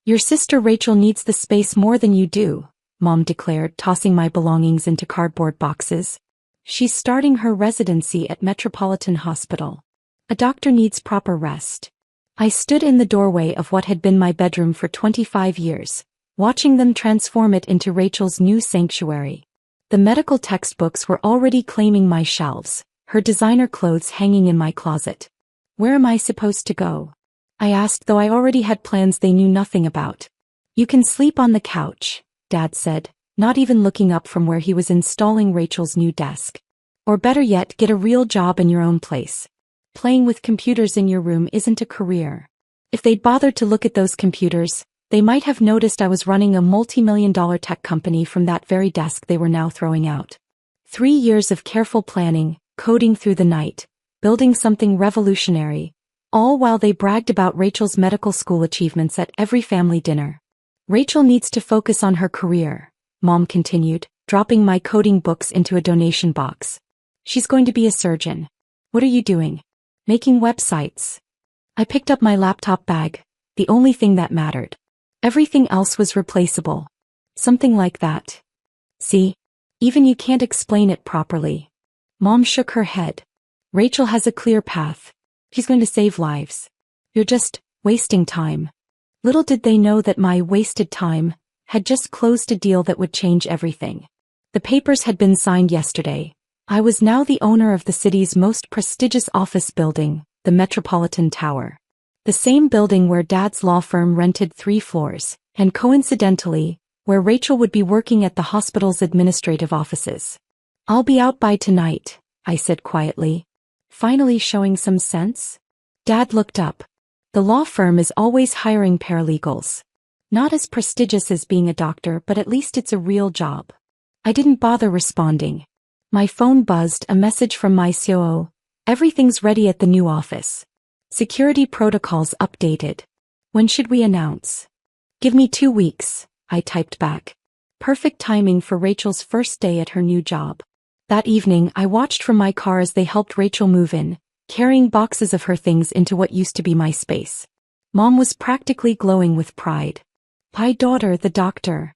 Your sister Rachel needs the space more than you do, Mom declared, tossing my belongings into cardboard boxes. She's starting her residency at Metropolitan Hospital. A doctor needs proper rest. I stood in the doorway of what had been my bedroom for 25 years, watching them transform it into Rachel's new sanctuary. The medical textbooks were already claiming my shelves, her designer clothes hanging in my closet. Where am I supposed to go? I asked, though I already had plans they knew nothing about. You can sleep on the couch, Dad said, not even looking up from where he was installing Rachel's new desk. Or better yet, get a real job in your own place. Playing with computers in your room isn't a career. If they'd bothered to look at those computers, they might have noticed I was running a multi-million-dollar tech company from that very desk they were now throwing out. 3 years of careful planning, coding through the night, building something revolutionary, all while they bragged about Rachel's medical school achievements at every family dinner. Rachel needs to focus on her career, Mom continued, dropping my coding books into a donation box. She's going to be a surgeon. What are you doing? Making websites. I picked up my laptop bag, the only thing that mattered. Everything else was replaceable. Something like that. See? Even you can't explain it properly. Mom shook her head. Rachel has a clear path. She's going to save lives. You're just wasting time. Little did they know that my wasted time had just closed a deal that would change everything. The papers had been signed yesterday. I was now the owner of the city's most prestigious office building, the Metropolitan Tower. The same building where Dad's law firm rented 3 floors, and coincidentally, where Rachel would be working at the hospital's administrative offices. I'll be out by tonight, I said quietly. Finally showing some sense? Dad looked up. The law firm is always hiring paralegals. Not as prestigious as being a doctor, but at least it's a real job. I didn't bother responding. My phone buzzed, a message from my COO. Everything's ready at the new office. Security protocols updated. When should we announce? Give me 2 weeks, I typed back. Perfect timing for Rachel's first day at her new job. That evening, I watched from my car as they helped Rachel move in, carrying boxes of her things into what used to be my space. Mom was practically glowing with pride. My daughter, the doctor.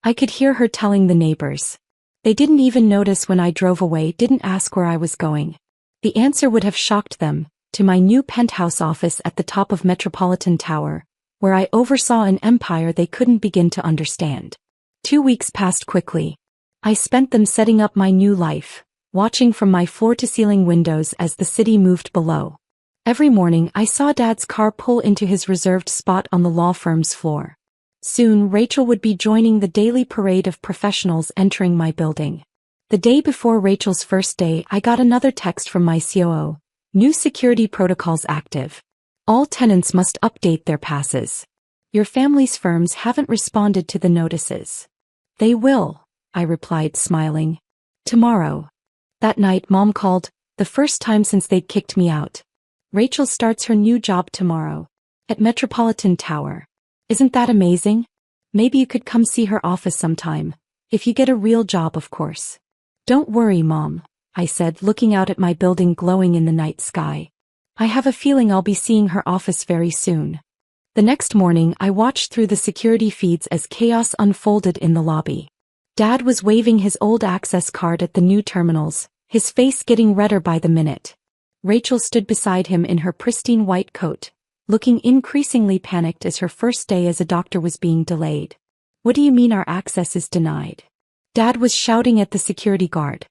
I could hear her telling the neighbors. They didn't even notice when I drove away, didn't ask where I was going. The answer would have shocked them, to my new penthouse office at the top of Metropolitan Tower, where I oversaw an empire they couldn't begin to understand. 2 weeks passed quickly. I spent them setting up my new life, watching from my floor-to-ceiling windows as the city moved below. Every morning I saw Dad's car pull into his reserved spot on the law firm's floor. Soon Rachel would be joining the daily parade of professionals entering my building. The day before Rachel's first day, I got another text from my COO. New security protocols active. All tenants must update their passes. Your family's firms haven't responded to the notices. They will, I replied, smiling. Tomorrow. That night Mom called, the first time since they'd kicked me out. Rachel starts her new job tomorrow. At Metropolitan Tower. Isn't that amazing? Maybe you could come see her office sometime. If you get a real job, of course. Don't worry, Mom, I said, looking out at my building glowing in the night sky. I have a feeling I'll be seeing her office very soon. The next morning I watched through the security feeds as chaos unfolded in the lobby. Dad was waving his old access card at the new terminals, his face getting redder by the minute. Rachel stood beside him in her pristine white coat, looking increasingly panicked as her first day as a doctor was being delayed. What do you mean our access is denied? Dad was shouting at the security guard.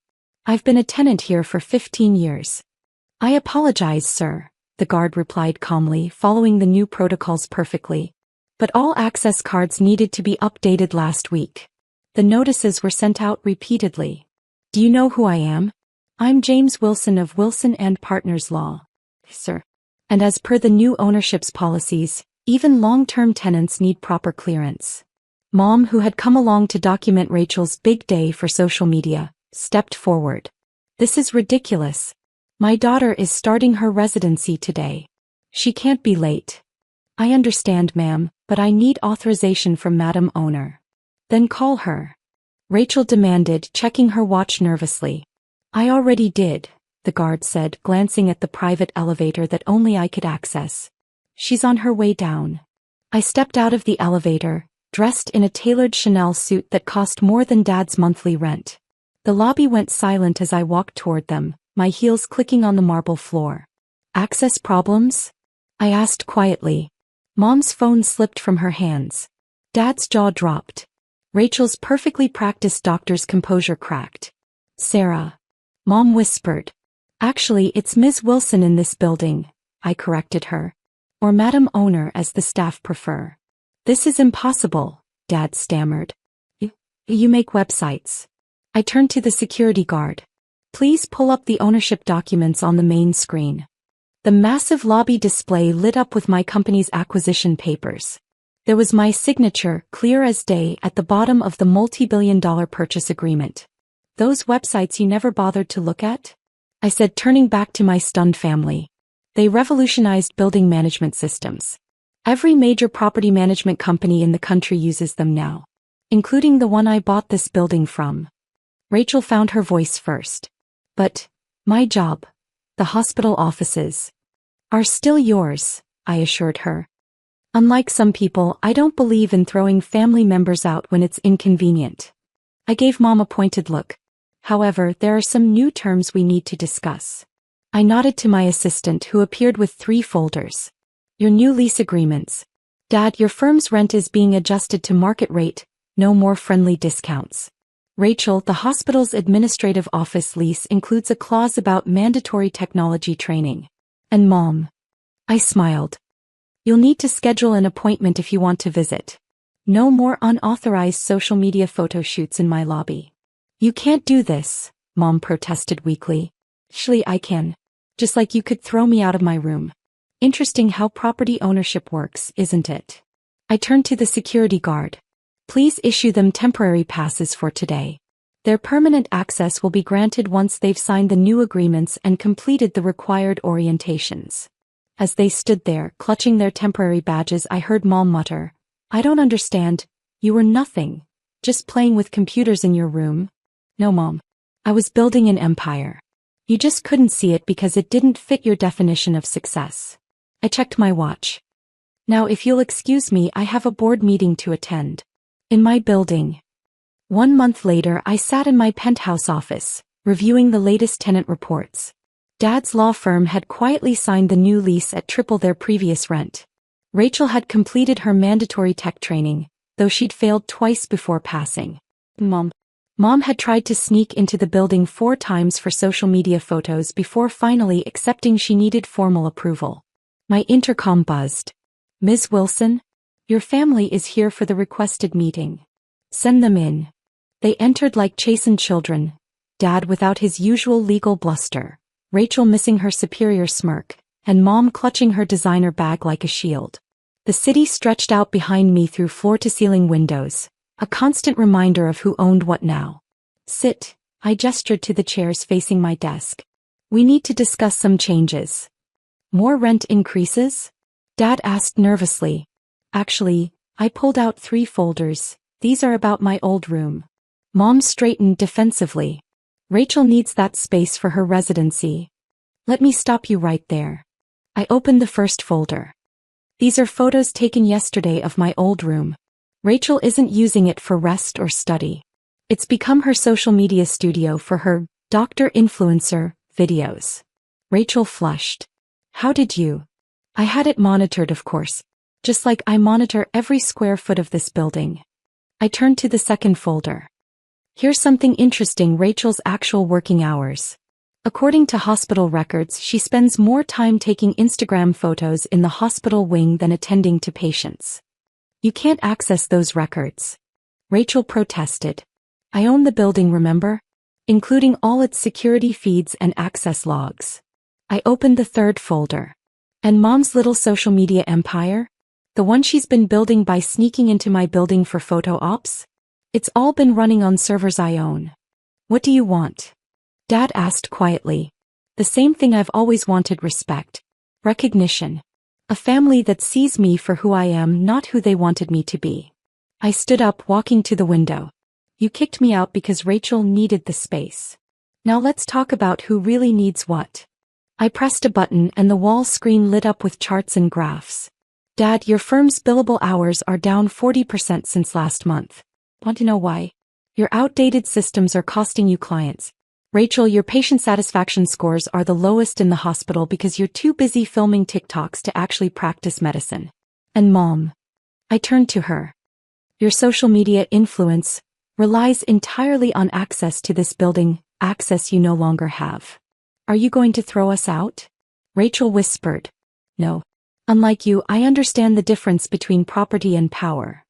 I've been a tenant here for 15 years. I apologize, sir, the guard replied calmly, following the new protocols perfectly. But all access cards needed to be updated last week. The notices were sent out repeatedly. Do you know who I am? I'm James Wilson of Wilson and Partners Law. Sir. And as per the new ownership's policies, even long-term tenants need proper clearance. Mom, who had come along to document Rachel's big day for social media, stepped forward. This is ridiculous. My daughter is starting her residency today. She can't be late. I understand, ma'am, but I need authorization from Madam Owner. Then call her. Rachel demanded, checking her watch nervously. I already did, the guard said, glancing at the private elevator that only I could access. She's on her way down. I stepped out of the elevator, dressed in a tailored Chanel suit that cost more than Dad's monthly rent. The lobby went silent as I walked toward them, my heels clicking on the marble floor. Access problems? I asked quietly. Mom's phone slipped from her hands. Dad's jaw dropped. Rachel's perfectly practiced doctor's composure cracked. Sarah. Mom whispered. Actually, it's Ms. Wilson in this building, I corrected her. Or Madam Owner as the staff prefer. This is impossible, Dad stammered. You make websites. I turned to the security guard. Please pull up the ownership documents on the main screen. The massive lobby display lit up with my company's acquisition papers. There was my signature, clear as day, at the bottom of the multi-billion-dollar purchase agreement. Those websites you never bothered to look at? I said, turning back to my stunned family. They revolutionized building management systems. Every major property management company in the country uses them now, including the one I bought this building from. Rachel found her voice first. But my job, the hospital offices, are still yours, I assured her. Unlike some people, I don't believe in throwing family members out when it's inconvenient. I gave Mom a pointed look. However, there are some new terms we need to discuss. I nodded to my assistant, who appeared with 3 folders. Your new lease agreements. Dad, your firm's rent is being adjusted to market rate, no more friendly discounts. Rachel, the hospital's administrative office lease includes a clause about mandatory technology training. And Mom. I smiled. You'll need to schedule an appointment if you want to visit. No more unauthorized social media photo shoots in my lobby. You can't do this, Mom protested weakly. Actually, I can. Just like you could throw me out of my room. Interesting how property ownership works, isn't it? I turned to the security guard. Please issue them temporary passes for today. Their permanent access will be granted once they've signed the new agreements and completed the required orientations. As they stood there, clutching their temporary badges, I heard Mom mutter, I don't understand. You were nothing. Just playing with computers in your room. No, Mom. I was building an empire. You just couldn't see it because it didn't fit your definition of success. I checked my watch. Now, if you'll excuse me, I have a board meeting to attend. In my building. 1 month later, I sat in my penthouse office, reviewing the latest tenant reports. Dad's law firm had quietly signed the new lease at triple their previous rent. Rachel had completed her mandatory tech training, though she'd failed twice before passing. Mom had tried to sneak into the building 4 times for social media photos before finally accepting she needed formal approval. My intercom buzzed. Ms. Wilson? Your family is here for the requested meeting. Send them in. They entered like chastened children, Dad without his usual legal bluster, Rachel missing her superior smirk, and Mom clutching her designer bag like a shield. The city stretched out behind me through floor-to-ceiling windows, a constant reminder of who owned what now. Sit, I gestured to the chairs facing my desk. We need to discuss some changes. More rent increases? Dad asked nervously. Actually, I pulled out 3 folders. These are about my old room. Mom straightened defensively. Rachel needs that space for her residency. Let me stop you right there. I opened the first folder. These are photos taken yesterday of my old room. Rachel isn't using it for rest or study. It's become her social media studio for her doctor influencer videos. Rachel flushed. How did you? I had it monitored, of course. Just like I monitor every square foot of this building. I turned to the second folder. Here's something interesting: Rachel's actual working hours. According to hospital records, she spends more time taking Instagram photos in the hospital wing than attending to patients. You can't access those records. Rachel protested. I own the building, remember? Including all its security feeds and access logs. I opened the third folder. And Mom's little social media empire? The one she's been building by sneaking into my building for photo ops? It's all been running on servers I own. What do you want? Dad asked quietly. The same thing I've always wanted: respect. Recognition. A family that sees me for who I am, not who they wanted me to be. I stood up, walking to the window. You kicked me out because Rachel needed the space. Now let's talk about who really needs what. I pressed a button and the wall screen lit up with charts and graphs. Dad, your firm's billable hours are down 40% since last month. Want to know why? Your outdated systems are costing you clients. Rachel, your patient satisfaction scores are the lowest in the hospital because you're too busy filming TikToks to actually practice medicine. And Mom. I turned to her. Your social media influence relies entirely on access to this building, access you no longer have. Are you going to throw us out? Rachel whispered. No. Unlike you, I understand the difference between property and power.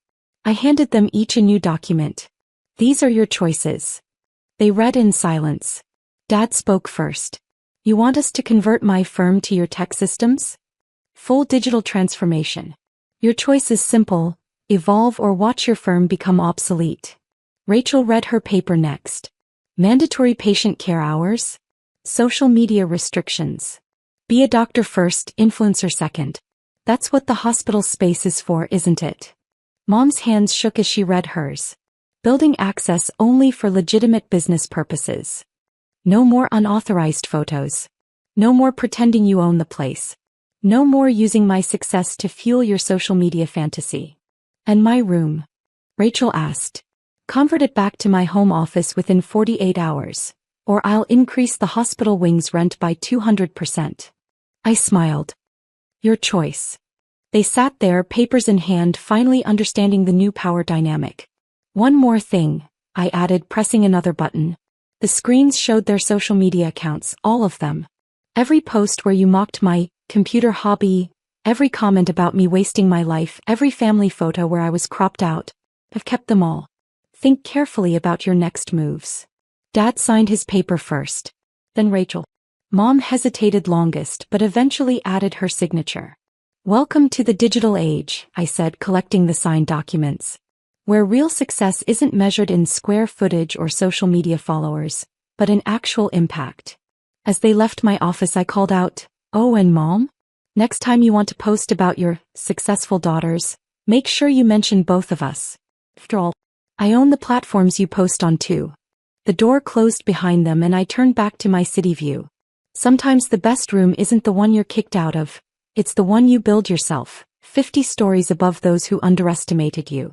I handed them each a new document. These are your choices. They read in silence. Dad spoke first. You want us to convert my firm to your tech systems? Full digital transformation. Your choice is simple: evolve or watch your firm become obsolete. Rachel read her paper next. Mandatory patient care hours. Social media restrictions. Be a doctor first, influencer second. That's what the hospital space is for, isn't it? Mom's hands shook as she read hers. Building access only for legitimate business purposes. No more unauthorized photos. No more pretending you own the place. No more using my success to fuel your social media fantasy. And my room? Rachel asked. Convert it back to my home office within 48 hours, or I'll increase the hospital wing's rent by 200%. I smiled. Your choice. They sat there, papers in hand, finally understanding the new power dynamic. One more thing, I added, pressing another button. The screens showed their social media accounts, all of them. Every post where you mocked my computer hobby, every comment about me wasting my life, every family photo where I was cropped out. I've kept them all. Think carefully about your next moves. Dad signed his paper first. Then Rachel. Mom hesitated longest but eventually added her signature. Welcome to the digital age, I said, collecting the signed documents. Where real success isn't measured in square footage or social media followers, but in actual impact. As they left my office, I called out, "Oh, and Mom? Next time you want to post about your successful daughters, make sure you mention both of us. After all, I own the platforms you post on too." The door closed behind them and I turned back to my city view. Sometimes the best room isn't the one you're kicked out of, it's the one you build yourself, 50 stories above those who underestimated you.